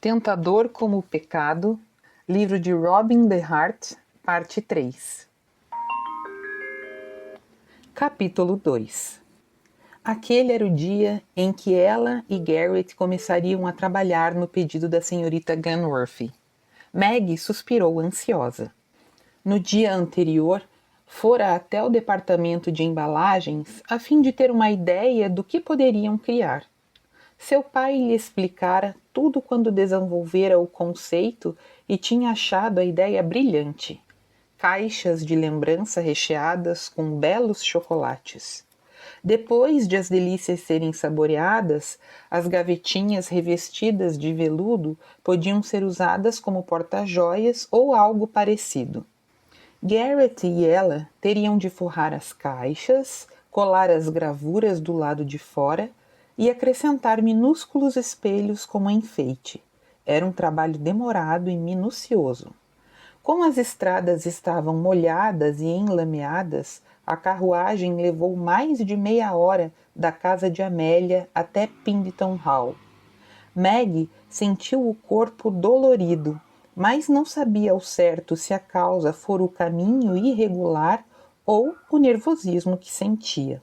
Tentador como o Pecado, livro de Robin DeHart, parte 3. Capítulo 2. Aquele era o dia em que ela e Garrett começariam a trabalhar no pedido da senhorita Gunworthy. Maggie suspirou ansiosa. No dia anterior, fora até o departamento de embalagens a fim de ter uma ideia do que poderiam criar. Seu pai lhe explicara tudo quando desenvolvera o conceito e tinha achado a ideia brilhante. Caixas de lembrança recheadas com belos chocolates. Depois de as delícias serem saboreadas, as gavetinhas revestidas de veludo podiam ser usadas como porta-joias ou algo parecido. Garrett e ela teriam de forrar as caixas, colar as gravuras do lado de fora e acrescentar minúsculos espelhos como enfeite. Era um trabalho demorado e minucioso. Como as estradas estavam molhadas e enlameadas, a carruagem levou mais de meia hora da casa de Amélia até Pimliton Hall. Maggie sentiu o corpo dolorido, mas não sabia ao certo se a causa fora o caminho irregular ou o nervosismo que sentia.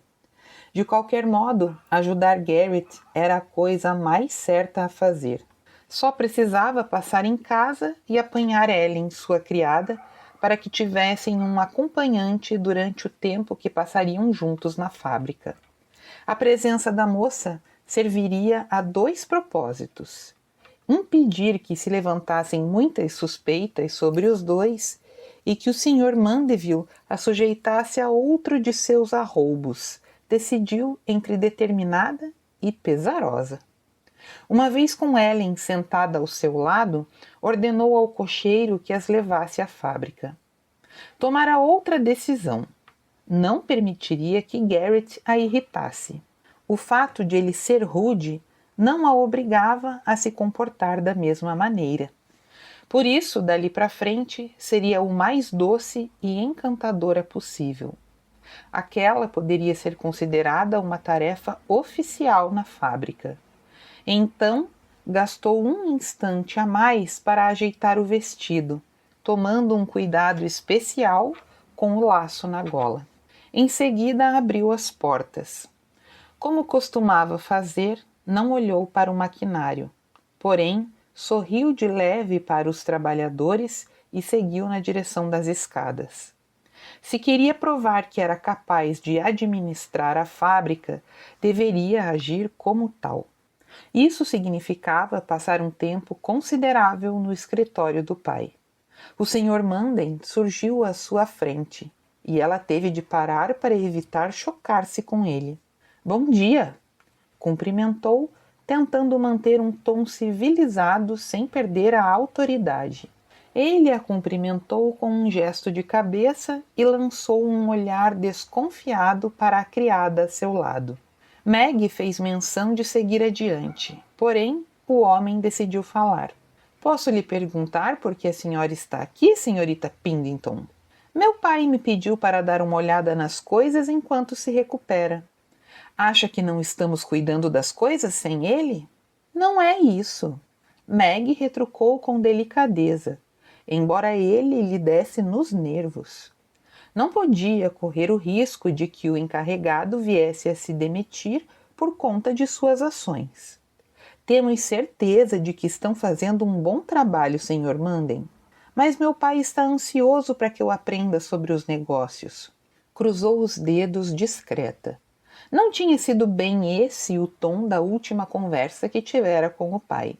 De qualquer modo, ajudar Garrett era a coisa mais certa a fazer. Só precisava passar em casa e apanhar Ellen, sua criada, para que tivessem um acompanhante durante o tempo que passariam juntos na fábrica. A presença da moça serviria a 2 propósitos: impedir que se levantassem muitas suspeitas sobre os dois e que o Sr. Mandeville a sujeitasse a outro de seus arroubos. Decidiu entre determinada e pesarosa. Uma vez com Ellen sentada ao seu lado, ordenou ao cocheiro que as levasse à fábrica. Tomara outra decisão. Não permitiria que Garrett a irritasse. O fato de ele ser rude não a obrigava a se comportar da mesma maneira. Por isso, dali para frente, seria o mais doce e encantadora possível. Aquela poderia ser considerada uma tarefa oficial na fábrica. Então, gastou um instante a mais para ajeitar o vestido, tomando um cuidado especial com o laço na gola. Em seguida, abriu as portas. Como costumava fazer, não olhou para o maquinário. Porém, sorriu de leve para os trabalhadores e seguiu na direção das escadas. Se queria provar que era capaz de administrar a fábrica, deveria agir como tal. Isso significava passar um tempo considerável no escritório do pai. O Sr. Manden surgiu à sua frente, e ela teve de parar para evitar chocar-se com ele. "Bom dia!" Cumprimentou, tentando manter um tom civilizado sem perder a autoridade. Ele a cumprimentou com um gesto de cabeça e lançou um olhar desconfiado para a criada a seu lado. Maggie fez menção de seguir adiante, porém o homem decidiu falar. "Posso lhe perguntar por que a senhora está aqui, senhorita Pimliton?" "Meu pai me pediu para dar uma olhada nas coisas enquanto se recupera." "Acha que não estamos cuidando das coisas sem ele?" "Não é isso." Maggie retrucou com delicadeza, embora ele lhe desse nos nervos. Não podia correr o risco de que o encarregado viesse a se demitir por conta de suas ações. "Temos certeza de que estão fazendo um bom trabalho, Sr. Manden. Mas meu pai está ansioso para que eu aprenda sobre os negócios." Cruzou os dedos discreta. Não tinha sido bem esse o tom da última conversa que tivera com o pai.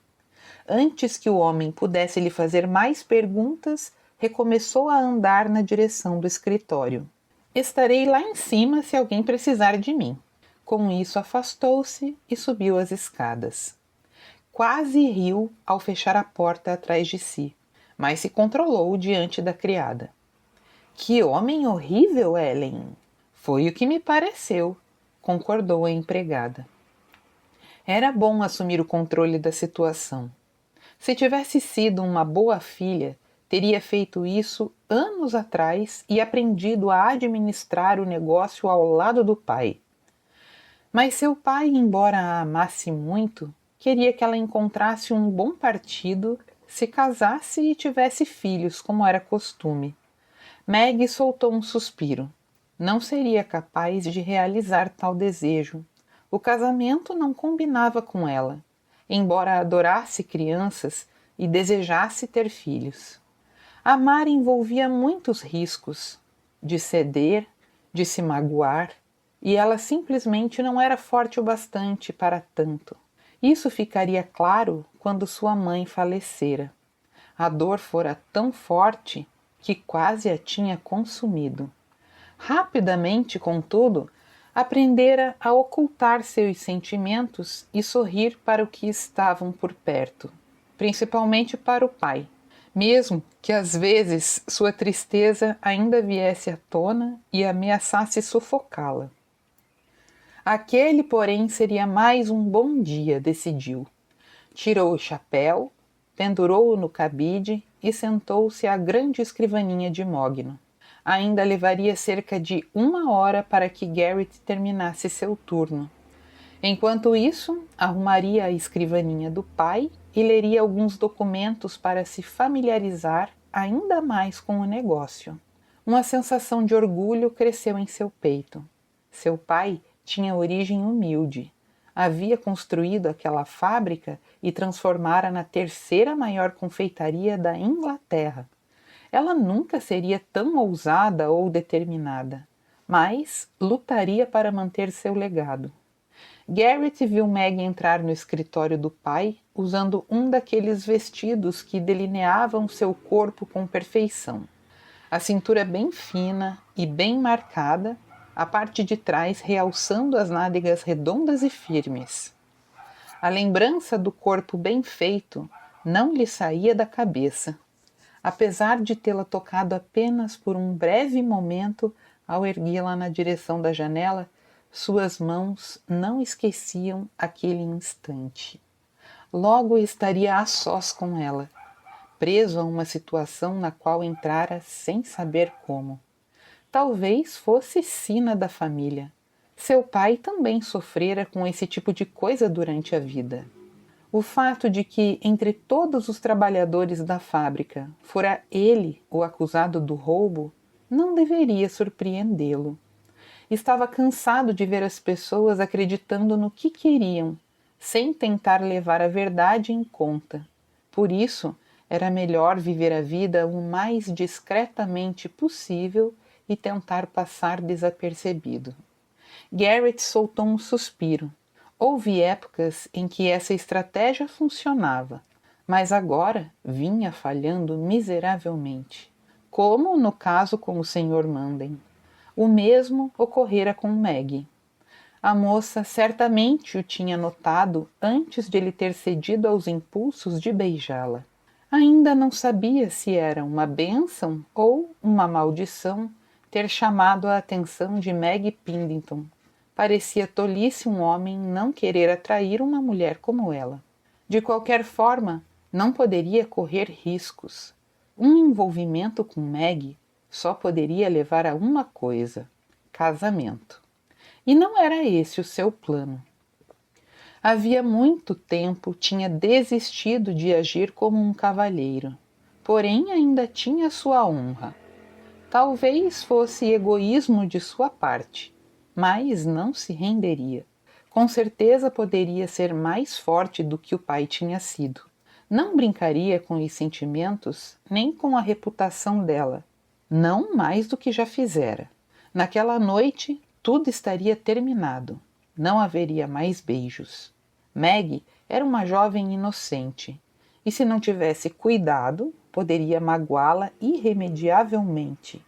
Antes que o homem pudesse lhe fazer mais perguntas, recomeçou a andar na direção do escritório. "Estarei lá em cima se alguém precisar de mim." Com isso afastou-se e subiu as escadas. Quase riu ao fechar a porta atrás de si, mas se controlou diante da criada. "Que homem horrível, Ellen!" "Foi o que me pareceu", concordou a empregada. Era bom assumir o controle da situação. Se tivesse sido uma boa filha, teria feito isso anos atrás e aprendido a administrar o negócio ao lado do pai. Mas seu pai, embora a amasse muito, queria que ela encontrasse um bom partido, se casasse e tivesse filhos, como era costume. Meg soltou um suspiro. Não seria capaz de realizar tal desejo. O casamento não combinava com ela, embora adorasse crianças e desejasse ter filhos. Amar envolvia muitos riscos, de ceder, de se magoar, e ela simplesmente não era forte o bastante para tanto. Isso ficaria claro quando sua mãe falecera. A dor fora tão forte que quase a tinha consumido. Rapidamente, contudo, aprendera a ocultar seus sentimentos e sorrir para o que estavam por perto, principalmente para o pai, mesmo que às vezes sua tristeza ainda viesse à tona e ameaçasse sufocá-la. Aquele, porém, seria mais um bom dia, decidiu. Tirou o chapéu, pendurou-o no cabide e sentou-se à grande escrivaninha de mogno. Ainda levaria cerca de 1 hora para que Garrett terminasse seu turno. Enquanto isso, arrumaria a escrivaninha do pai e leria alguns documentos para se familiarizar ainda mais com o negócio. Uma sensação de orgulho cresceu em seu peito. Seu pai tinha origem humilde. Havia construído aquela fábrica e transformara na 3ª maior confeitaria da Inglaterra. Ela nunca seria tão ousada ou determinada, mas lutaria para manter seu legado. Garrett viu Meg entrar no escritório do pai usando um daqueles vestidos que delineavam seu corpo com perfeição. A cintura bem fina e bem marcada, a parte de trás realçando as nádegas redondas e firmes. A lembrança do corpo bem feito não lhe saía da cabeça, apesar de tê-la tocado apenas por um breve momento ao erguê-la na direção da janela. Suas mãos não esqueciam aquele instante. Logo estaria a sós com ela, preso a uma situação na qual entrara sem saber como. Talvez fosse sina da família. Seu pai também sofrera com esse tipo de coisa durante a vida. O fato de que, entre todos os trabalhadores da fábrica, fora ele o acusado do roubo, não deveria surpreendê-lo. Estava cansado de ver as pessoas acreditando no que queriam, sem tentar levar a verdade em conta. Por isso, era melhor viver a vida o mais discretamente possível e tentar passar desapercebido. Garrett soltou um suspiro. Houve épocas em que essa estratégia funcionava, mas agora vinha falhando miseravelmente, como no caso com o Sr. Manden. O mesmo ocorrera com Meg. A moça certamente o tinha notado antes de ele ter cedido aos impulsos de beijá-la. Ainda não sabia se era uma bênção ou uma maldição ter chamado a atenção de Meg Pindington. Parecia tolice um homem não querer atrair uma mulher como ela. De qualquer forma, não poderia correr riscos. Um envolvimento com Meg só poderia levar a uma coisa: casamento. E não era esse o seu plano. Havia muito tempo tinha desistido de agir como um cavalheiro, porém ainda tinha sua honra. Talvez fosse egoísmo de sua parte, mas não se renderia. Com certeza poderia ser mais forte do que o pai tinha sido. Não brincaria com os sentimentos nem com a reputação dela, não mais do que já fizera. Naquela noite, tudo estaria terminado. Não haveria mais beijos. Meg era uma jovem inocente, e se não tivesse cuidado, poderia magoá-la irremediavelmente.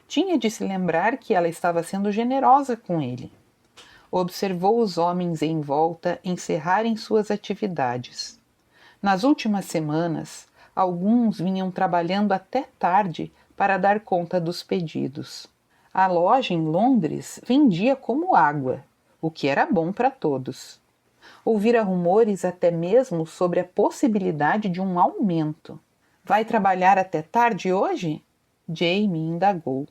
Tinha de se lembrar que ela estava sendo generosa com ele. Observou os homens em volta encerrarem suas atividades. Nas últimas semanas, alguns vinham trabalhando até tarde para dar conta dos pedidos. A loja em Londres vendia como água, o que era bom para todos. Ouvira rumores até mesmo sobre a possibilidade de um aumento. Vai trabalhar até tarde hoje? Jamie indagou.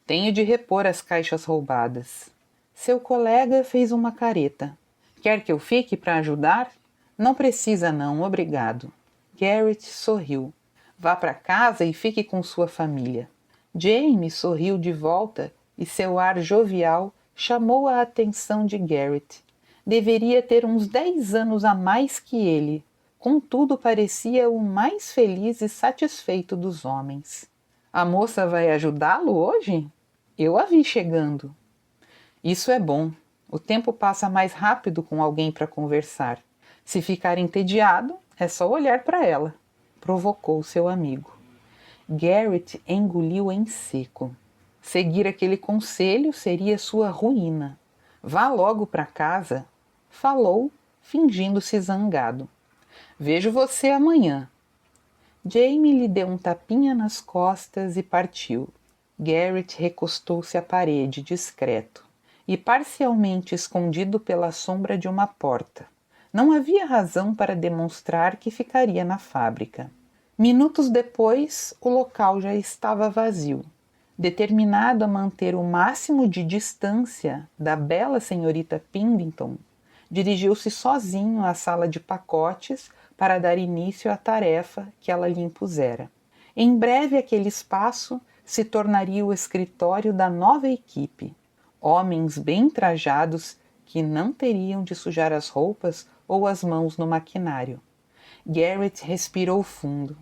Tenho de repor as caixas roubadas. Seu colega fez uma careta. Quer que eu fique para ajudar? Não precisa não, obrigado. Garrett sorriu. Vá para casa e fique com sua família. Jamie sorriu de volta e seu ar jovial chamou a atenção de Garrett. Deveria ter uns 10 anos a mais que ele, contudo parecia o mais feliz e satisfeito dos homens. A moça vai ajudá-lo hoje? Eu a vi chegando. Isso é bom. O tempo passa mais rápido com alguém para conversar. Se ficar entediado, é só olhar para ela, provocou seu amigo. Garrett engoliu em seco. Seguir aquele conselho seria sua ruína. Vá logo para casa, falou, fingindo-se zangado. Vejo você amanhã. Jamie lhe deu um tapinha nas costas e partiu. Garrett recostou-se à parede, discreto, e parcialmente escondido pela sombra de uma porta. Não havia razão para demonstrar que ficaria na fábrica. Minutos depois, o local já estava vazio. Determinado a manter o máximo de distância da bela senhorita Pindington, dirigiu-se sozinho à sala de pacotes para dar início à tarefa que ela lhe impusera. Em breve aquele espaço se tornaria o escritório da nova equipe. Homens bem trajados que não teriam de sujar as roupas ou as mãos no maquinário. Garrett respirou fundo.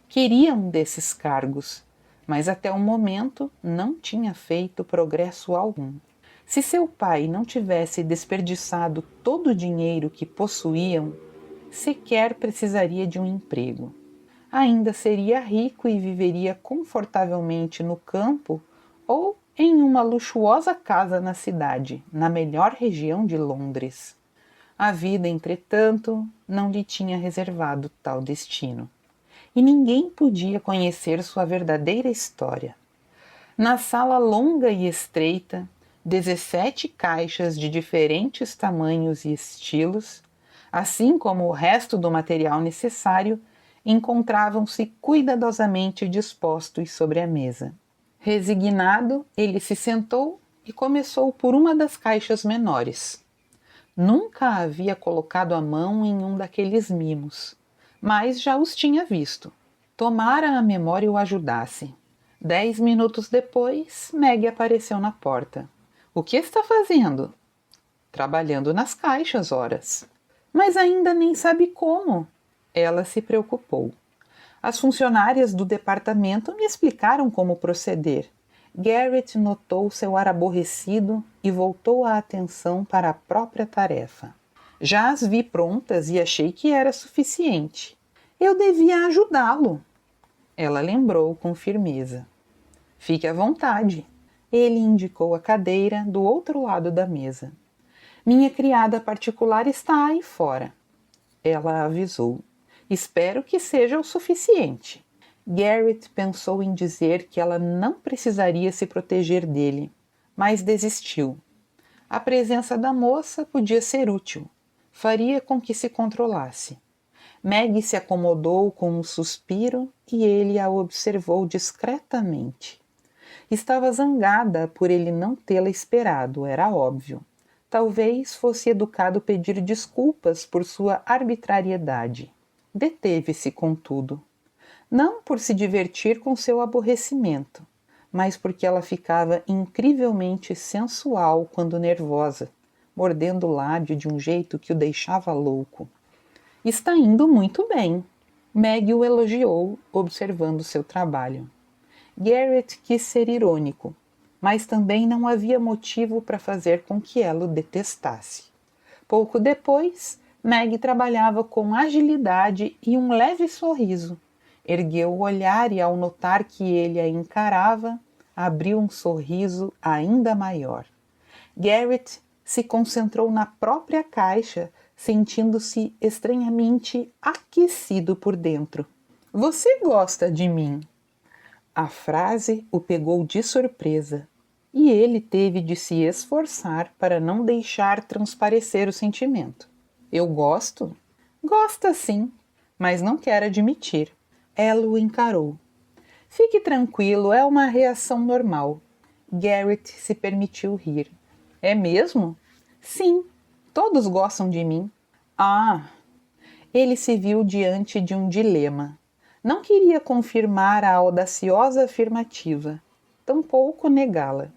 Queria um desses cargos, mas até o momento não tinha feito progresso algum. Se seu pai não tivesse desperdiçado todo o dinheiro que possuíam, sequer precisaria de um emprego. Ainda seria rico e viveria confortavelmente no campo ou em uma luxuosa casa na cidade, na melhor região de Londres. A vida, entretanto, não lhe tinha reservado tal destino. E ninguém podia conhecer sua verdadeira história. Na sala longa e estreita, 17 caixas de diferentes tamanhos e estilos, assim como o resto do material necessário, encontravam-se cuidadosamente dispostos sobre a mesa. Resignado, ele se sentou e começou por uma das caixas menores. Nunca havia colocado a mão em um daqueles mimos, mas já os tinha visto. Tomara a memória o ajudasse. 10 minutos depois, Meg apareceu na porta. O que está fazendo? Trabalhando nas caixas, horas. Mas ainda nem sabe como. Ela se preocupou. As funcionárias do departamento me explicaram como proceder. Garrett notou seu ar aborrecido e voltou a atenção para a própria tarefa. Já as vi prontas e achei que era suficiente. Eu devia ajudá-lo. Ela lembrou com firmeza. Fique à vontade. Ele indicou a cadeira do outro lado da mesa. Minha criada particular está aí fora. Ela avisou. Espero que seja o suficiente. Garrett pensou em dizer que ela não precisaria se proteger dele, mas desistiu. A presença da moça podia ser útil. Faria com que se controlasse. Meg se acomodou com um suspiro e ele a observou discretamente. Estava zangada por ele não tê-la esperado, era óbvio. Talvez fosse educado pedir desculpas por sua arbitrariedade. Deteve-se, contudo. Não por se divertir com seu aborrecimento, mas porque ela ficava incrivelmente sensual quando nervosa, mordendo o lábio de um jeito que o deixava louco. Está indo muito bem. Meg o elogiou, observando seu trabalho. Garrett quis ser irônico, mas também não havia motivo para fazer com que ela o detestasse. Pouco depois, Meg trabalhava com agilidade e um leve sorriso. Ergueu o olhar e, ao notar que ele a encarava, abriu um sorriso ainda maior. Garrett se concentrou na própria caixa, sentindo-se estranhamente aquecido por dentro. Você gosta de mim? A frase o pegou de surpresa, e ele teve de se esforçar para não deixar transparecer o sentimento. Eu gosto? Gosta sim, mas não quer admitir. Ela o encarou. Fique tranquilo, é uma reação normal. Garrett se permitiu rir. É mesmo? Sim, todos gostam de mim. Ah, Ele se viu diante de um dilema. Não queria confirmar a audaciosa afirmativa, tampouco negá-la.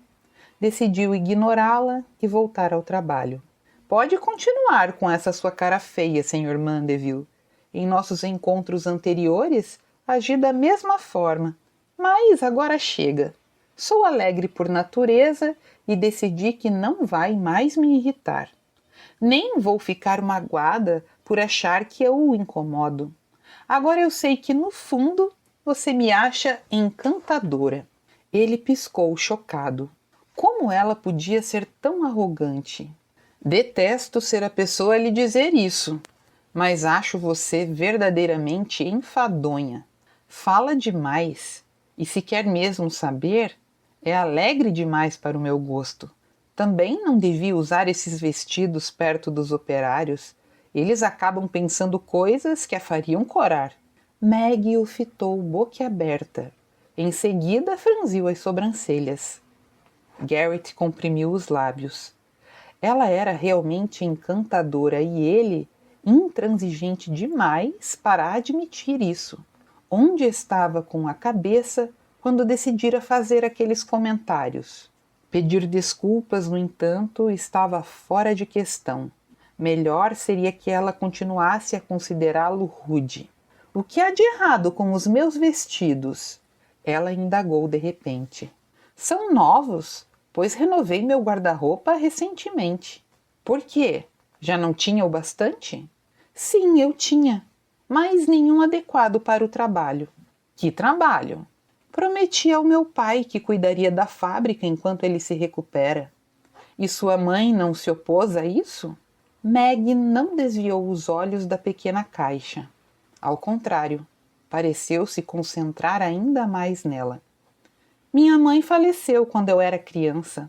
Decidiu ignorá-la e voltar ao trabalho. Pode continuar com essa sua cara feia, Sr. Mandeville. Em nossos encontros anteriores, agi da mesma forma, mas agora chega. Sou alegre por natureza e decidi que não vai mais me irritar. Nem vou ficar magoada por achar que eu o incomodo. Agora eu sei que, no fundo, você me acha encantadora. Ele piscou, chocado. Como ela podia ser tão arrogante? Detesto ser a pessoa a lhe dizer isso, mas acho você verdadeiramente enfadonha. Fala demais, e se quer mesmo saber, é alegre demais para o meu gosto. Também não devia usar esses vestidos perto dos operários. Eles acabam pensando coisas que a fariam corar. Maggie o fitou boquiaberta. Em seguida, franziu as sobrancelhas. Garrett comprimiu os lábios. Ela era realmente encantadora e ele, intransigente demais para admitir isso. Onde estava com a cabeça quando decidira fazer aqueles comentários? Pedir desculpas, no entanto, estava fora de questão. Melhor seria que ela continuasse a considerá-lo rude. O que há de errado com os meus vestidos? Ela indagou de repente. São novos, pois renovei meu guarda-roupa recentemente. Por quê? Já não tinha o bastante? Sim, eu tinha, mas nenhum adequado para o trabalho. Que trabalho? Prometi ao meu pai que cuidaria da fábrica enquanto ele se recupera. E sua mãe não se opôs a isso? Maggie não desviou os olhos da pequena caixa. Ao contrário, pareceu se concentrar ainda mais nela. Minha mãe faleceu quando eu era criança.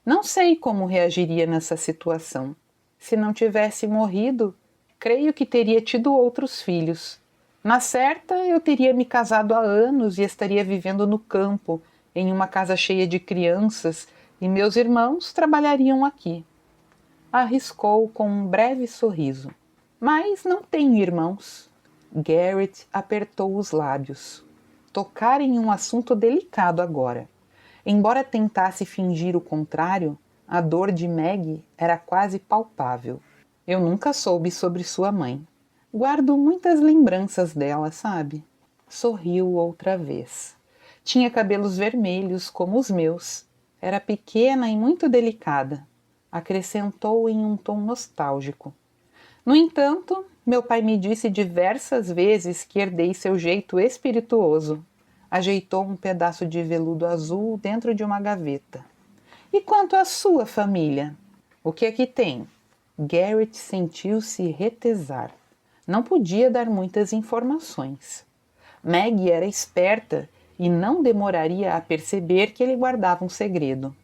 Não sei como reagiria nessa situação. Se não tivesse morrido, creio que teria tido outros filhos. Na certa, eu teria me casado há anos e estaria vivendo no campo, em uma casa cheia de crianças, e meus irmãos trabalhariam aqui. Arriscou com um breve sorriso. Mas não tenho irmãos. Garrett apertou os lábios. Tocar em um assunto delicado agora. Embora tentasse fingir o contrário, a dor de Maggie era quase palpável. Eu nunca soube sobre sua mãe. Guardo muitas lembranças dela, sabe? Sorriu outra vez. Tinha cabelos vermelhos como os meus. Era pequena e muito delicada. Acrescentou em um tom nostálgico. No entanto, meu pai me disse diversas vezes que herdei seu jeito espirituoso. Ajeitou um pedaço de veludo azul dentro de uma gaveta. E quanto à sua família? O que é que tem? Garrett sentiu-se retesar. Não podia dar muitas informações. Maggie era esperta e não demoraria a perceber que ele guardava um segredo.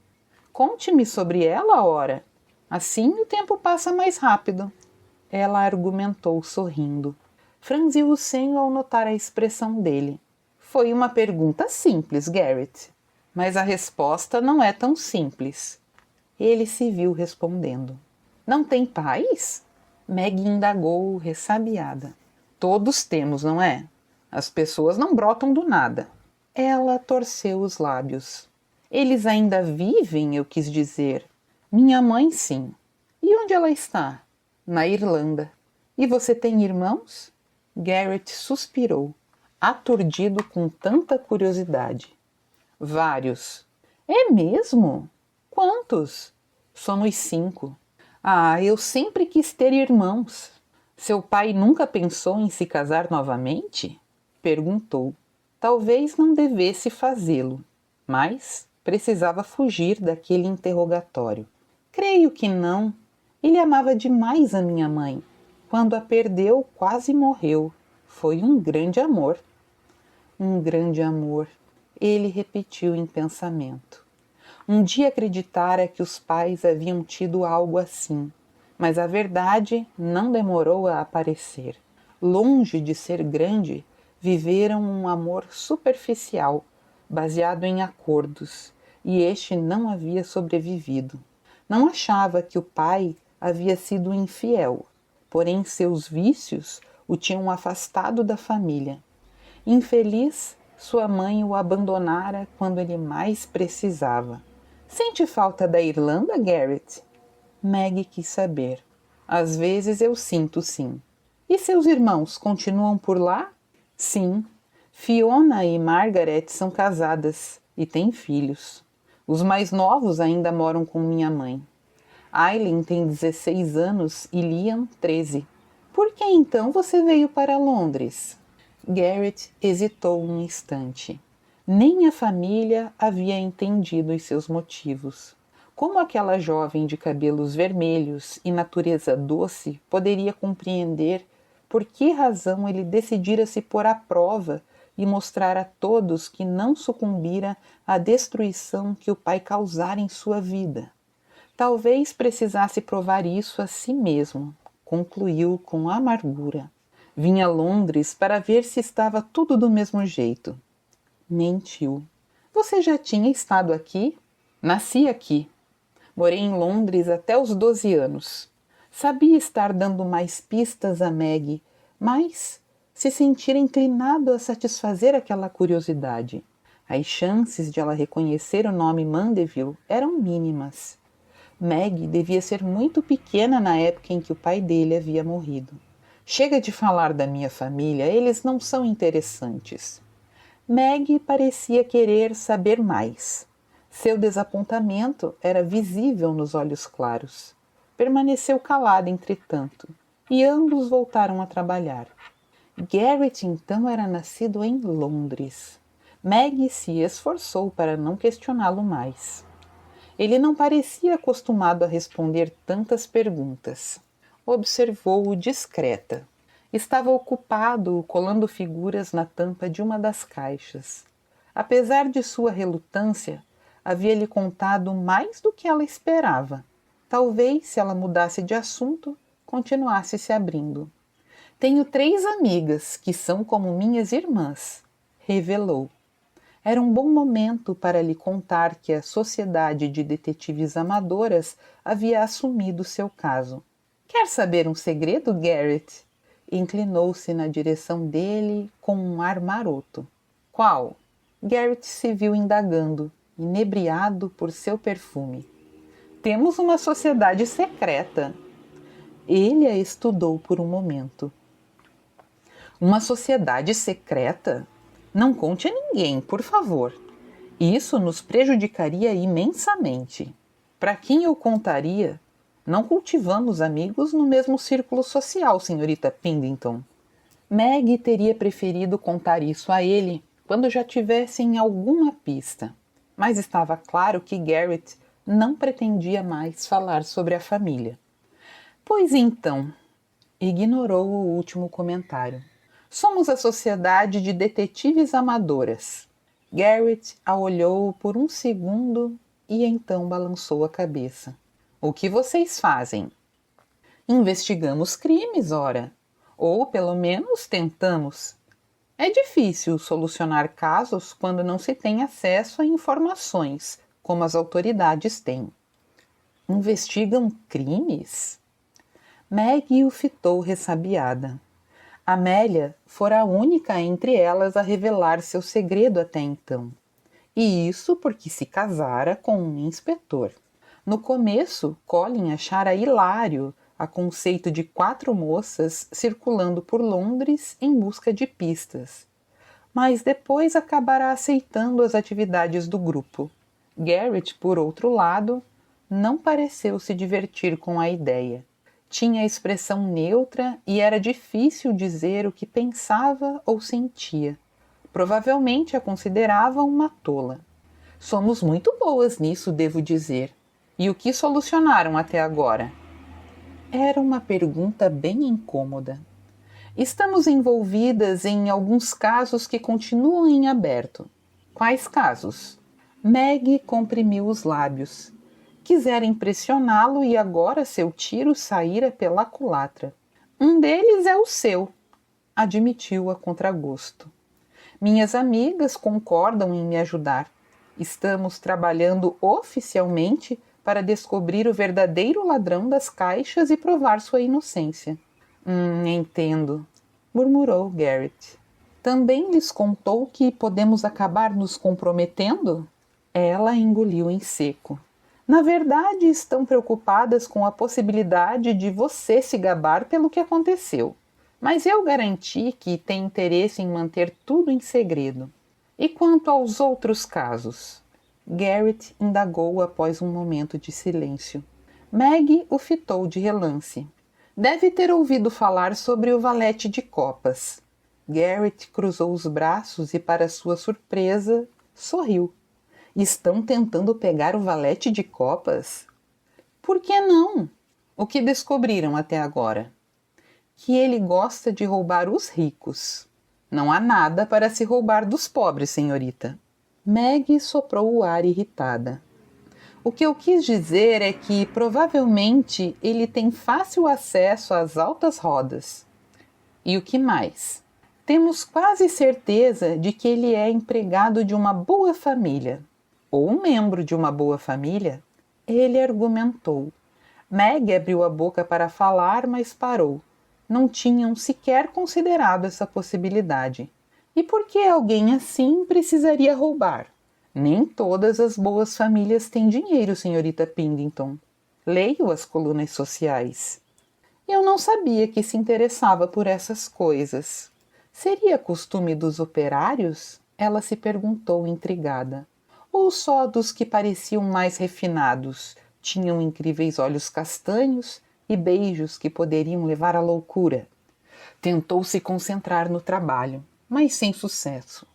Conte-me sobre ela, ora. Assim o tempo passa mais rápido. Ela argumentou sorrindo. Franziu o senho ao notar a expressão dele. Foi uma pergunta simples, Garrett. Mas a resposta não é tão simples. Ele se viu respondendo. Não tem pais? Maggie indagou, ressabiada. Todos temos, não é? As pessoas não brotam do nada. Ela torceu os lábios. Eles ainda vivem, eu quis dizer. Minha mãe, sim. E onde ela está? Na Irlanda. E você tem irmãos? Garrett suspirou, aturdido com tanta curiosidade. Vários. É mesmo? Quantos? Somos 5. Ah, eu sempre quis ter irmãos. Seu pai nunca pensou em se casar novamente? Perguntou. Talvez não devesse fazê-lo, mas precisava fugir daquele interrogatório. Creio que não. Ele amava demais a minha mãe. Quando a perdeu, quase morreu. Foi um grande amor. Um grande amor, ele repetiu em pensamento. Um dia acreditara que os pais haviam tido algo assim, mas a verdade não demorou a aparecer. Longe de ser grande, viveram um amor superficial, baseado em acordos, e este não havia sobrevivido. Não achava que o pai havia sido infiel, porém seus vícios o tinham afastado da família. Infeliz, sua mãe o abandonara quando ele mais precisava. Sente falta da Irlanda, Garrett? Meg quis saber. Às vezes eu sinto, sim. E seus irmãos continuam por lá? Sim. Fiona e Margaret são casadas e têm filhos. Os mais novos ainda moram com minha mãe. Aileen tem 16 anos e Liam 13. Por que então você veio para Londres? Garrett hesitou um instante. Nem a família havia entendido os seus motivos. Como aquela jovem de cabelos vermelhos e natureza doce poderia compreender por que razão ele decidira se pôr à prova e mostrar a todos que não sucumbira à destruição que o pai causara em sua vida? Talvez precisasse provar isso a si mesmo, concluiu com amargura. Vinha a Londres para ver se estava tudo do mesmo jeito. Mentiu. Você já tinha estado aqui? Nasci aqui. Morei em Londres até os 12 anos. Sabia estar dando mais pistas a Meg, mas se sentir inclinado a satisfazer aquela curiosidade. As chances de ela reconhecer o nome Mandeville eram mínimas. Meg devia ser muito pequena na época em que o pai dele havia morrido. Chega de falar da minha família, eles não são interessantes. Meg parecia querer saber mais. Seu desapontamento era visível nos olhos claros. Permaneceu calada, entretanto, e ambos voltaram a trabalhar. Garrett então era nascido em Londres. Meg se esforçou para não questioná-lo mais. Ele não parecia acostumado a responder tantas perguntas. Observou-o discreta. Estava ocupado colando figuras na tampa de uma das caixas. Apesar de sua relutância, havia-lhe contado mais do que ela esperava. Talvez, se ela mudasse de assunto, continuasse se abrindo. Tenho 3 amigas que são como minhas irmãs, revelou. Era um bom momento para lhe contar que a Sociedade de Detetives Amadoras havia assumido seu caso. Quer saber um segredo, Garrett? Inclinou-se na direção dele com um ar maroto. Qual? Garrett se viu indagando, inebriado por seu perfume. Temos uma sociedade secreta. Ele a estudou por um momento. Uma sociedade secreta? Não conte a ninguém, por favor. Isso nos prejudicaria imensamente. Para quem eu contaria? Não cultivamos amigos no mesmo círculo social, senhorita Pindington. Meg teria preferido contar isso a ele quando já tivessem alguma pista. Mas estava claro que Garrett não pretendia mais falar sobre a família. Pois então, ignorou o último comentário. Somos a Sociedade de Detetives Amadoras. Garrett a olhou por um segundo e então balançou a cabeça. O que vocês fazem? Investigamos crimes, ora. Ou, pelo menos, tentamos. É difícil solucionar casos quando não se tem acesso a informações, como as autoridades têm. Investigam crimes? Meg o fitou ressabiada. Amélia fora a única entre elas a revelar seu segredo até então. E isso porque se casara com um inspetor. No começo, Colin achara hilário a conceito de 4 moças circulando por Londres em busca de pistas. Mas depois acabará aceitando as atividades do grupo. Garrett, por outro lado, não pareceu se divertir com a ideia. Tinha expressão neutra e era difícil dizer o que pensava ou sentia. Provavelmente a considerava uma tola. Somos muito boas nisso, devo dizer. E o que solucionaram até agora? Era uma pergunta bem incômoda. Estamos envolvidas em alguns casos que continuam em aberto. Quais casos? Meg comprimiu os lábios. Quisera impressioná-lo e agora seu tiro saíra pela culatra. Um deles é o seu, admitiu a contragosto. Minhas amigas concordam em me ajudar. Estamos trabalhando oficialmente para descobrir o verdadeiro ladrão das caixas e provar sua inocência. Entendo. murmurou Garrett. Também lhes contou que podemos acabar nos comprometendo? Ela engoliu em seco. Na verdade, estão preocupadas com a possibilidade de você se gabar pelo que aconteceu. Mas eu garanti que tem interesse em manter tudo em segredo. E quanto aos outros casos? Garrett indagou após um momento de silêncio. Maggie o fitou de relance. Deve ter ouvido falar sobre o valete de copas. Garrett cruzou os braços e, para sua surpresa, sorriu. Estão tentando pegar o valete de copas? Por que não? O que descobriram até agora? Que ele gosta de roubar os ricos. Não há nada para se roubar dos pobres, senhorita. Maggie soprou o ar irritada. O que eu quis dizer é que, provavelmente, ele tem fácil acesso às altas rodas. E o que mais? Temos quase certeza de que ele é empregado de uma boa família. Ou um membro de uma boa família. Ele argumentou. Maggie abriu a boca para falar, mas parou. Não tinham sequer considerado essa possibilidade. E por que alguém assim precisaria roubar? Nem todas as boas famílias têm dinheiro, senhorita Pindington. Leio as colunas sociais. Eu não sabia que se interessava por essas coisas. Seria costume dos operários? Ela se perguntou intrigada. Ou só dos que pareciam mais refinados, tinham incríveis olhos castanhos e beijos que poderiam levar à loucura? Tentou se concentrar no trabalho, mas sem sucesso.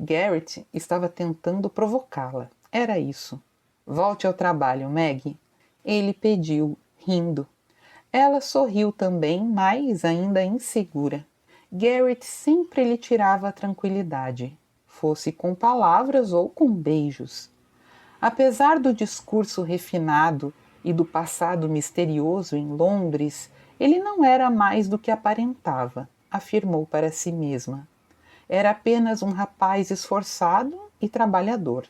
Garrett estava tentando provocá-la. Era isso. Volte ao trabalho, Maggie. Ele pediu, rindo. Ela sorriu também, mas ainda insegura. Garrett sempre lhe tirava a tranquilidade, fosse com palavras ou com beijos. Apesar do discurso refinado e do passado misterioso em Londres, ele não era mais do que aparentava, afirmou para si mesma. Era apenas um rapaz esforçado e trabalhador.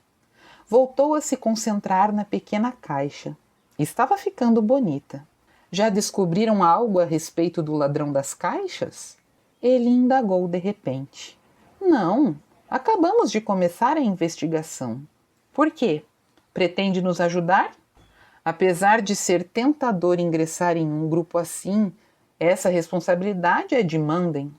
Voltou a se concentrar na pequena caixa. Estava ficando bonita. Já descobriram algo a respeito do ladrão das caixas? Ele indagou de repente. Não, acabamos de começar a investigação. Por quê? Pretende nos ajudar? Apesar de ser tentador ingressar em um grupo assim, essa responsabilidade é de Manden.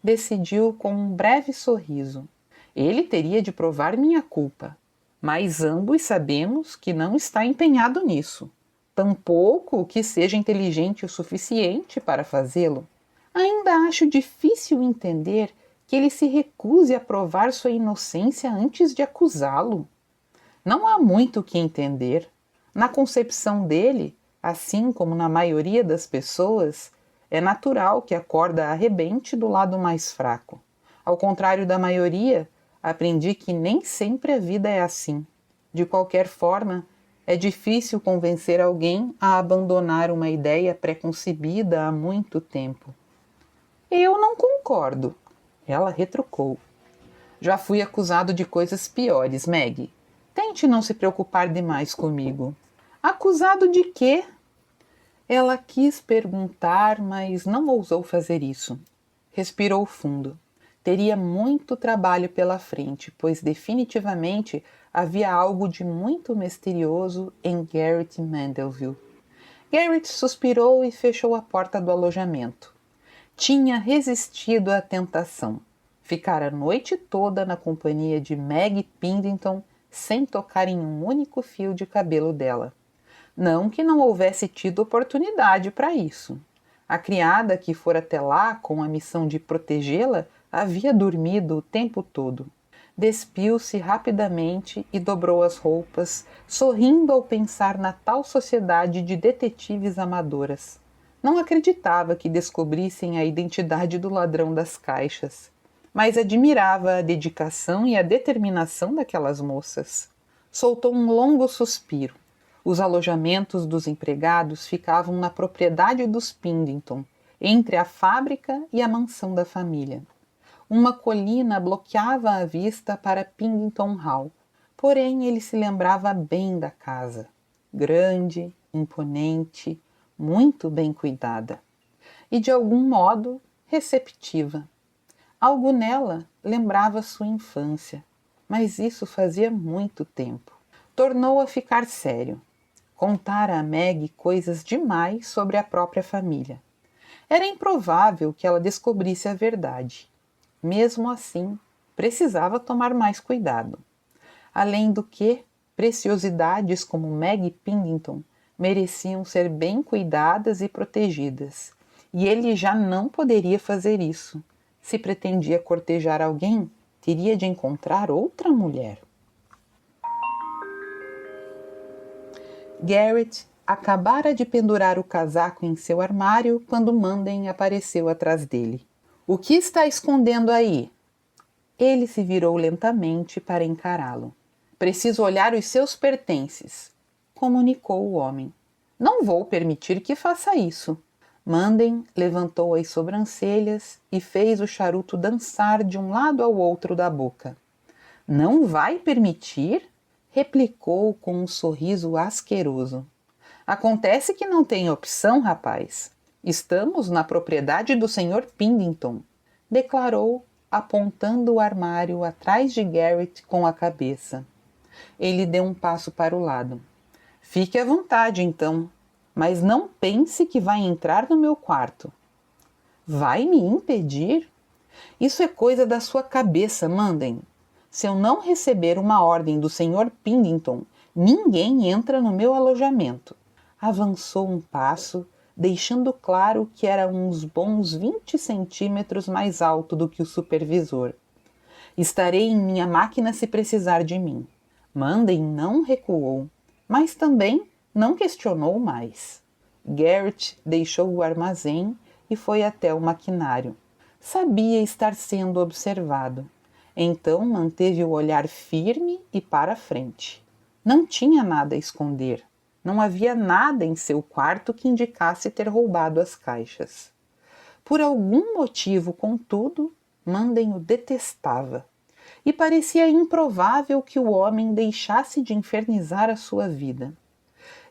Decidiu com um breve sorriso. Ele teria de provar minha culpa, mas ambos sabemos que não está empenhado nisso. Tampouco que seja inteligente o suficiente para fazê-lo. Ainda acho difícil entender que ele se recuse a provar sua inocência antes de acusá-lo. Não há muito o que entender. Na concepção dele, assim como na maioria das pessoas, é natural que a corda arrebente do lado mais fraco. Ao contrário da maioria, aprendi que nem sempre a vida é assim. De qualquer forma, é difícil convencer alguém a abandonar uma ideia pré-concebida há muito tempo. Eu não concordo, ela retrucou. Já fui acusado de coisas piores, Maggie. Tente não se preocupar demais comigo. Acusado de quê? Ela quis perguntar, mas não ousou fazer isso. Respirou fundo. Teria muito trabalho pela frente, pois definitivamente havia algo de muito misterioso em Garrett Mandeville. Garrett suspirou e fechou a porta do alojamento. Tinha resistido à tentação. Ficar a noite toda na companhia de Maggie Pindington sem tocar em um único fio de cabelo dela. Não que não houvesse tido oportunidade para isso. A criada que fora até lá com a missão de protegê-la havia dormido o tempo todo. Despiu-se rapidamente e dobrou as roupas, sorrindo ao pensar na tal sociedade de detetives amadoras. Não acreditava que descobrissem a identidade do ladrão das caixas, mas admirava a dedicação e a determinação daquelas moças. Soltou um longo suspiro. Os alojamentos dos empregados ficavam na propriedade dos Pindington, entre a fábrica e a mansão da família. Uma colina bloqueava a vista para Pindington Hall, porém ele se lembrava bem da casa. Grande, imponente, muito bem cuidada. E de algum modo receptiva. Algo nela lembrava sua infância, mas isso fazia muito tempo. Tornou a ficar sério. Contara a Meg coisas demais sobre a própria família. Era improvável que ela descobrisse a verdade. Mesmo assim, precisava tomar mais cuidado. Além do que, preciosidades como Meg Pindington mereciam ser bem cuidadas e protegidas, e ele já não poderia fazer isso. Se pretendia cortejar alguém, teria de encontrar outra mulher. Garrett acabara de pendurar o casaco em seu armário quando Manden apareceu atrás dele. — O que está escondendo aí? Ele se virou lentamente para encará-lo. — Preciso olhar os seus pertences, comunicou o homem. — Não vou permitir que faça isso. Manden levantou as sobrancelhas e fez o charuto dançar de um lado ao outro da boca. — Não vai permitir? Replicou com um sorriso asqueroso. — Acontece que não tem opção, rapaz. Estamos na propriedade do Sr. Pindington, declarou, apontando o armário atrás de Garrett com a cabeça. Ele deu um passo para o lado. — Fique à vontade, então, mas não pense que vai entrar no meu quarto. — Vai me impedir? Isso é coisa da sua cabeça, Manden. Se eu não receber uma ordem do Sr. Pindington, ninguém entra no meu alojamento. Avançou um passo, deixando claro que era uns bons 20 centímetros mais alto do que o supervisor. Estarei em minha máquina se precisar de mim. Manden não recuou, mas também não questionou mais. Garrett deixou o armazém e foi até o maquinário. Sabia estar sendo observado. Então manteve o olhar firme e para frente. Não tinha nada a esconder. Não havia nada em seu quarto que indicasse ter roubado as caixas. Por algum motivo, contudo, Manden o detestava. E parecia improvável que o homem deixasse de infernizar a sua vida.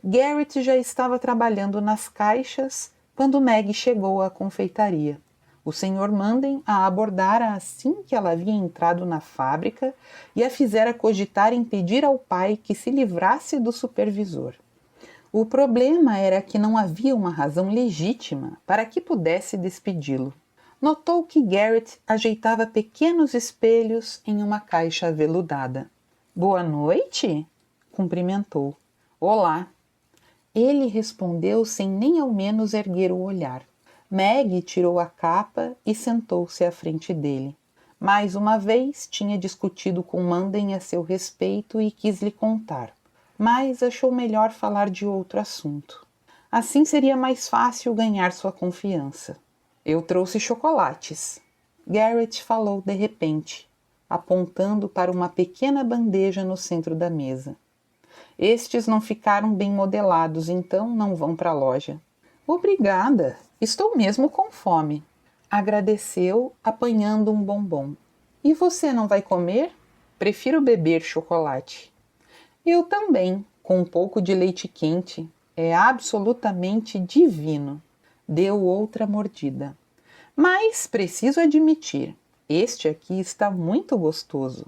Garrett já estava trabalhando nas caixas quando Meg chegou à confeitaria. O Sr. Manden a abordara assim que ela havia entrado na fábrica e a fizera cogitar em pedir ao pai que se livrasse do supervisor. O problema era que não havia uma razão legítima para que pudesse despedi-lo. Notou que Garrett ajeitava pequenos espelhos em uma caixa aveludada. — Boa noite? Cumprimentou. — Olá. Ele respondeu sem nem ao menos erguer o olhar. Meg tirou a capa e sentou-se à frente dele. Mais uma vez tinha discutido com Manden a seu respeito e quis lhe contar, mas achou melhor falar de outro assunto. Assim seria mais fácil ganhar sua confiança. — Eu trouxe chocolates. Garrett falou de repente, apontando para uma pequena bandeja no centro da mesa. — Estes não ficaram bem modelados, então não vão para a loja. — Obrigada. Estou mesmo com fome. Agradeceu, apanhando um bombom. — E você não vai comer? Prefiro beber chocolate. — Eu também, com um pouco de leite quente. É absolutamente divino. Deu outra mordida. — Mas preciso admitir, este aqui está muito gostoso.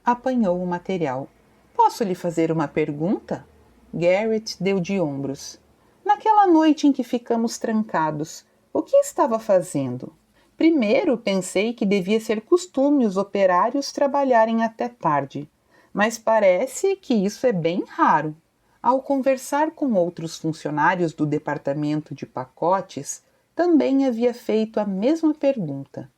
Apanhou o material. — Posso lhe fazer uma pergunta? Garrett deu de ombros. — Naquela noite em que ficamos trancados, o que estava fazendo? Primeiro pensei que devia ser costume os operários trabalharem até tarde, mas parece que isso é bem raro. Ao conversar com outros funcionários do departamento de pacotes, também havia feito a mesma pergunta.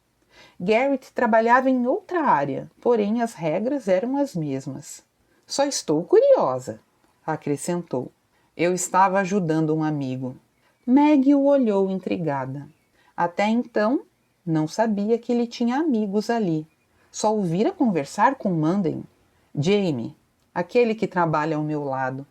Garrett trabalhava em outra área, porém as regras eram as mesmas. — Só estou curiosa, acrescentou. Eu estava ajudando um amigo. Meg o olhou intrigada. Até então, não sabia que ele tinha amigos ali. Só ouvira conversar com Manden. — Jamie, aquele que trabalha ao meu lado,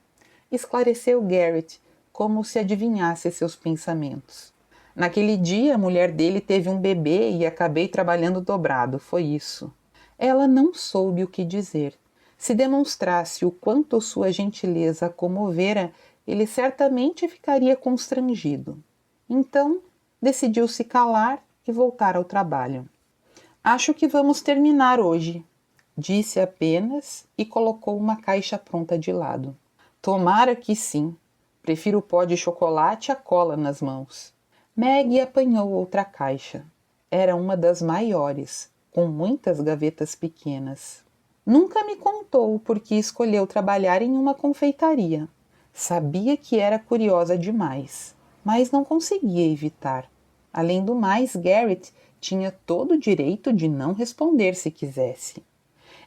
esclareceu Garrett, como se adivinhasse seus pensamentos. Naquele dia, a mulher dele teve um bebê e acabei trabalhando dobrado, foi isso. Ela não soube o que dizer. Se demonstrasse o quanto sua gentileza a comovera, ele certamente ficaria constrangido. Então, decidiu se calar e voltar ao trabalho. — Acho que vamos terminar hoje, disse apenas e colocou uma caixa pronta de lado. Tomara que sim. Prefiro o pó de chocolate à cola nas mãos. Maggie apanhou outra caixa. Era uma das maiores, com muitas gavetas pequenas. Nunca me contou por que escolheu trabalhar em uma confeitaria. Sabia que era curiosa demais, mas não conseguia evitar. Além do mais, Garrett tinha todo o direito de não responder se quisesse.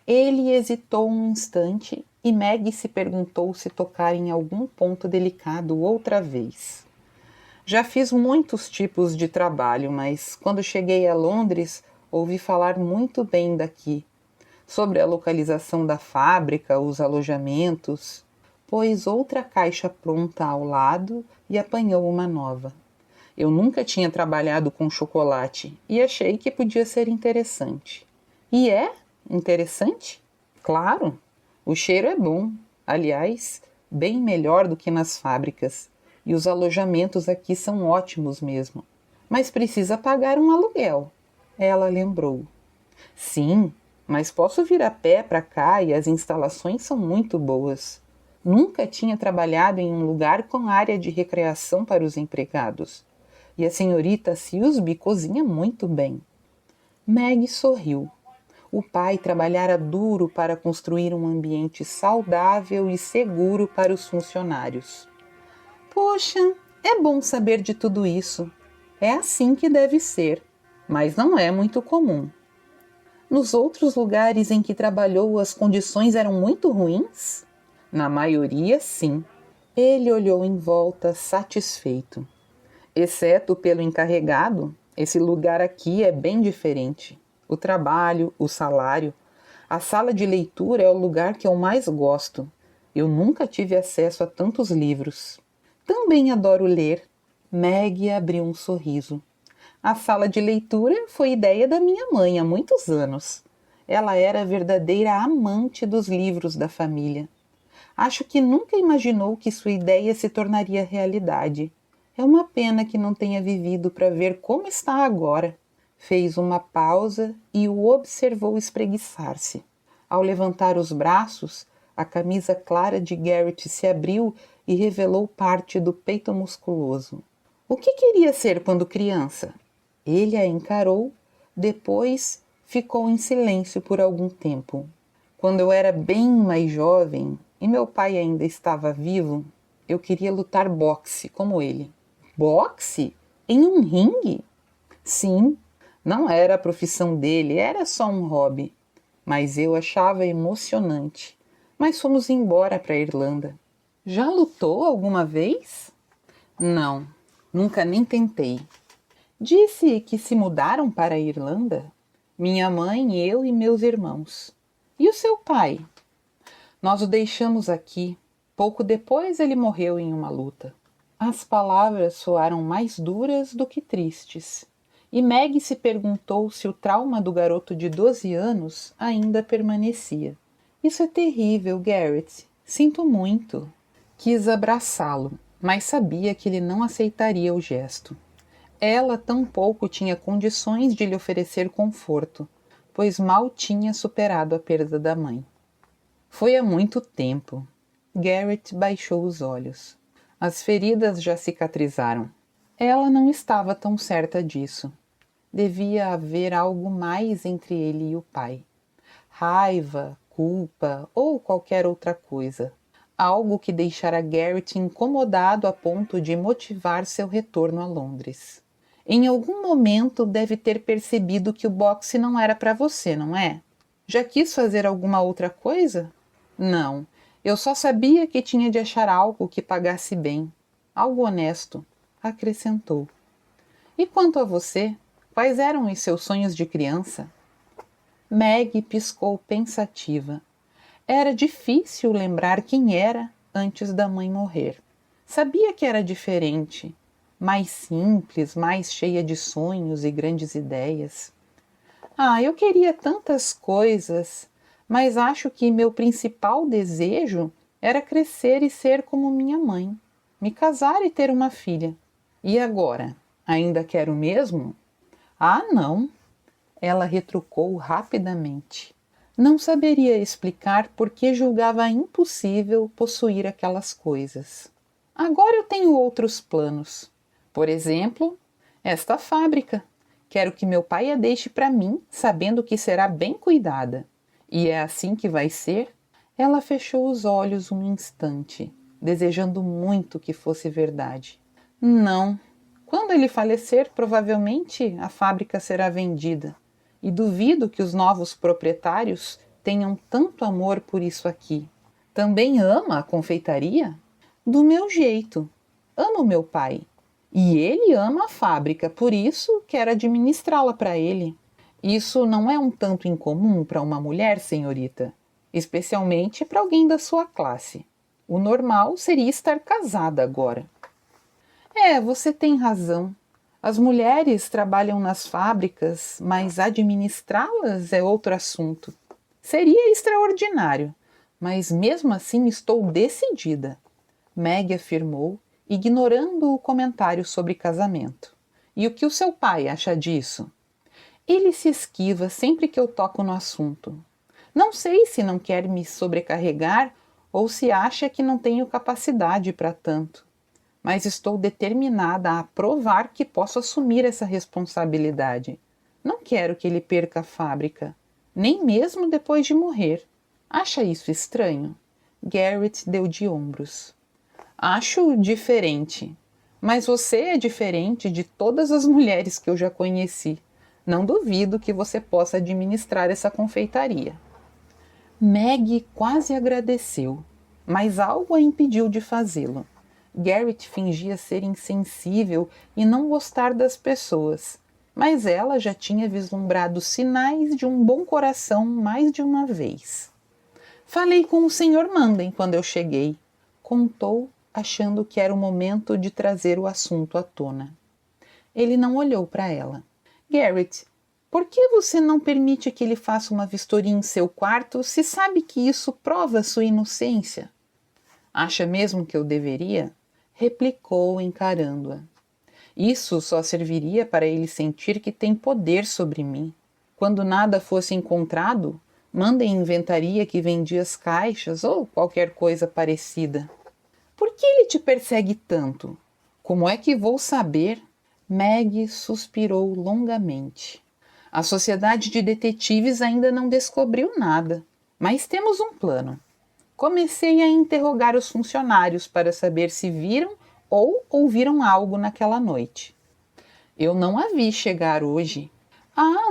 Ele hesitou um instante e Maggie se perguntou se tocar em algum ponto delicado outra vez. Já fiz muitos tipos de trabalho, mas quando cheguei a Londres, ouvi falar muito bem daqui. Sobre a localização da fábrica, os alojamentos. Pôs outra caixa pronta ao lado e apanhou uma nova. Eu nunca tinha trabalhado com chocolate e achei que podia ser interessante. E é interessante? Claro! O cheiro é bom, aliás, bem melhor do que nas fábricas, e os alojamentos aqui são ótimos mesmo. Mas precisa pagar um aluguel, ela lembrou. Sim, mas posso vir a pé para cá e as instalações são muito boas. Nunca tinha trabalhado em um lugar com área de recreação para os empregados. E a senhorita Silsby cozinha muito bem. Maggie sorriu. O pai trabalhara duro para construir um ambiente saudável e seguro para os funcionários. Poxa, é bom saber de tudo isso. É assim que deve ser, mas não é muito comum. Nos outros lugares em que trabalhou, as condições eram muito ruins? Na maioria, sim. Ele olhou em volta, satisfeito. Exceto pelo encarregado, esse lugar aqui é bem diferente. O trabalho, o salário. A sala de leitura é o lugar que eu mais gosto. Eu nunca tive acesso a tantos livros. Também adoro ler. Maggie abriu um sorriso. A sala de leitura foi ideia da minha mãe há muitos anos. Ela era a verdadeira amante dos livros da família. Acho que nunca imaginou que sua ideia se tornaria realidade. É uma pena que não tenha vivido para ver como está agora. Fez uma pausa e o observou espreguiçar-se. Ao levantar os braços, a camisa clara de Garrett se abriu e revelou parte do peito musculoso. O que queria ser quando criança? Ele a encarou, depois ficou em silêncio por algum tempo. Quando eu era bem mais jovem e meu pai ainda estava vivo, eu queria lutar boxe como ele. Boxe? Em um ringue? Sim. Não era a profissão dele, era só um hobby. Mas eu achava emocionante. Mas fomos embora para a Irlanda. Já lutou alguma vez? Não, nunca nem tentei. Disse que se mudaram para a Irlanda? Minha mãe, eu e meus irmãos. E o seu pai? Nós o deixamos aqui. Pouco depois ele morreu em uma luta. As palavras soaram mais duras do que tristes. E Maggie se perguntou se o trauma do garoto de 12 anos ainda permanecia. Isso é terrível, Garrett. Sinto muito. Quis abraçá-lo, mas sabia que ele não aceitaria o gesto. Ela tampouco tinha condições de lhe oferecer conforto, pois mal tinha superado a perda da mãe. Foi há muito tempo. Garrett baixou os olhos. As feridas já cicatrizaram. Ela não estava tão certa disso. Devia haver algo mais entre ele e o pai. Raiva, culpa ou qualquer outra coisa. Algo que deixara Garrett incomodado a ponto de motivar seu retorno a Londres. Em algum momento deve ter percebido que o boxe não era para você, não é? Já quis fazer alguma outra coisa? Não, eu só sabia que tinha de achar algo que pagasse bem. Algo honesto, acrescentou. E quanto a você? Quais eram os seus sonhos de criança? Maggie piscou pensativa. Era difícil lembrar quem era antes da mãe morrer. Sabia que era diferente, mais simples, mais cheia de sonhos e grandes ideias. Eu queria tantas coisas, mas acho que meu principal desejo era crescer e ser como minha mãe, me casar e ter uma filha. E agora? Ainda quero mesmo? Não. Ela retrucou rapidamente. Não saberia explicar por que julgava impossível possuir aquelas coisas. Agora eu tenho outros planos. Por exemplo, esta fábrica. Quero que meu pai a deixe para mim, sabendo que será bem cuidada. E é assim que vai ser? Ela fechou os olhos um instante, desejando muito que fosse verdade. Não. Quando ele falecer, provavelmente a fábrica será vendida. E duvido que os novos proprietários tenham tanto amor por isso aqui. Também ama a confeitaria? Do meu jeito. Amo meu pai. E ele ama a fábrica, por isso quero administrá-la para ele. Isso não é um tanto incomum para uma mulher, senhorita, especialmente para alguém da sua classe. O normal seria estar casada agora. Você tem razão. As mulheres trabalham nas fábricas, mas administrá-las é outro assunto. Seria extraordinário, mas mesmo assim estou decidida, Meg afirmou, ignorando o comentário sobre casamento. E o que o seu pai acha disso? Ele se esquiva sempre que eu toco no assunto. Não sei se não quer me sobrecarregar ou se acha que não tenho capacidade para tanto. Mas estou determinada a provar que posso assumir essa responsabilidade. Não quero que ele perca a fábrica, nem mesmo depois de morrer. Acha isso estranho? Garrett deu de ombros. Acho diferente. Mas você é diferente de todas as mulheres que eu já conheci. Não duvido que você possa administrar essa confeitaria. Meg quase agradeceu, mas algo a impediu de fazê-lo. Garrett fingia ser insensível e não gostar das pessoas, mas ela já tinha vislumbrado sinais de um bom coração mais de uma vez. Falei com o Sr. Manden quando eu cheguei, contou, achando que era o momento de trazer o assunto à tona. Ele não olhou para ela. Garrett, por que você não permite que ele faça uma vistoria em seu quarto se sabe que isso prova sua inocência? Acha mesmo que eu deveria? Replicou, encarando-a. Isso só serviria para ele sentir que tem poder sobre mim. Quando nada fosse encontrado, Manden inventaria que vendia as caixas ou qualquer coisa parecida. Por que ele te persegue tanto? Como é que vou saber? Meg suspirou longamente. A sociedade de detetives ainda não descobriu nada, mas temos um plano. Comecei a interrogar os funcionários para saber se viram ou ouviram algo naquela noite. Eu não a vi chegar hoje.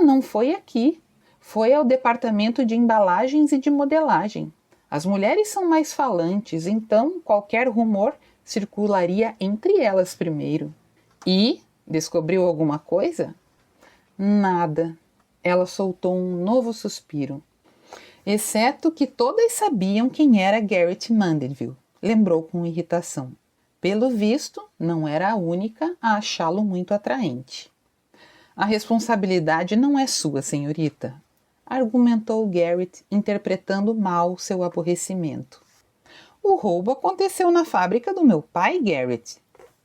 Não foi aqui. Foi ao departamento de embalagens e de modelagem. As mulheres são mais falantes, então qualquer rumor circularia entre elas primeiro. E descobriu alguma coisa? Nada. Ela soltou um novo suspiro. Exceto que todas sabiam quem era Garrett Mandeville, lembrou com irritação. Pelo visto, não era a única a achá-lo muito atraente. A responsabilidade não é sua, senhorita, argumentou Garrett, interpretando mal seu aborrecimento. O roubo aconteceu na fábrica do meu pai, Garrett.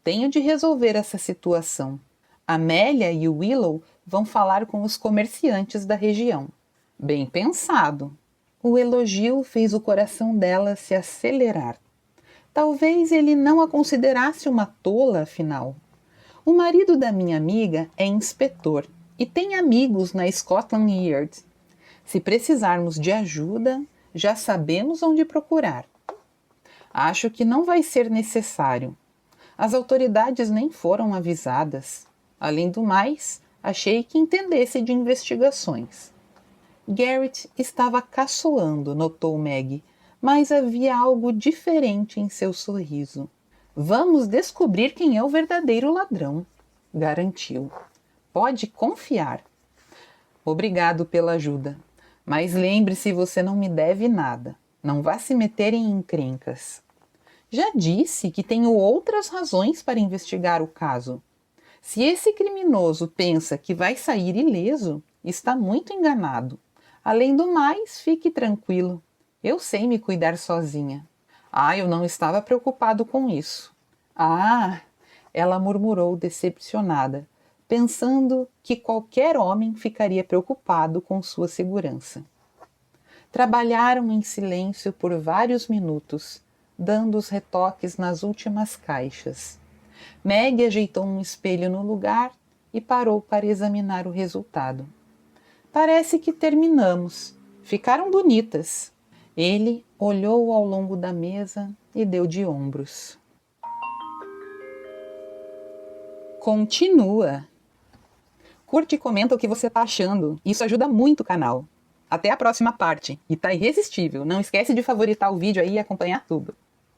Tenho de resolver essa situação. Amélia e Willow vão falar com os comerciantes da região. Bem pensado. O elogio fez o coração dela se acelerar. Talvez ele não a considerasse uma tola, afinal. O marido da minha amiga é inspetor e tem amigos na Scotland Yard. Se precisarmos de ajuda, já sabemos onde procurar. Acho que não vai ser necessário. As autoridades nem foram avisadas. Além do mais, achei que entendesse de investigações. Garrett estava caçoando, notou Meg, mas havia algo diferente em seu sorriso. Vamos descobrir quem é o verdadeiro ladrão, garantiu. Pode confiar. Obrigado pela ajuda, mas lembre-se, você não me deve nada. Não vá se meter em encrencas. Já disse que tenho outras razões para investigar o caso. Se esse criminoso pensa que vai sair ileso, está muito enganado. Além do mais, fique tranquilo. Eu sei me cuidar sozinha. Eu não estava preocupado com isso. Ela murmurou decepcionada, pensando que qualquer homem ficaria preocupado com sua segurança. Trabalharam em silêncio por vários minutos, dando os retoques nas últimas caixas. Meg ajeitou um espelho no lugar e parou para examinar o resultado. Parece que terminamos. Ficaram bonitas. Ele olhou ao longo da mesa e deu de ombros. Continua! Curte e comenta o que você está achando. Isso ajuda muito o canal. Até a próxima parte. E tá irresistível. Não esquece de favoritar o vídeo aí e acompanhar tudo.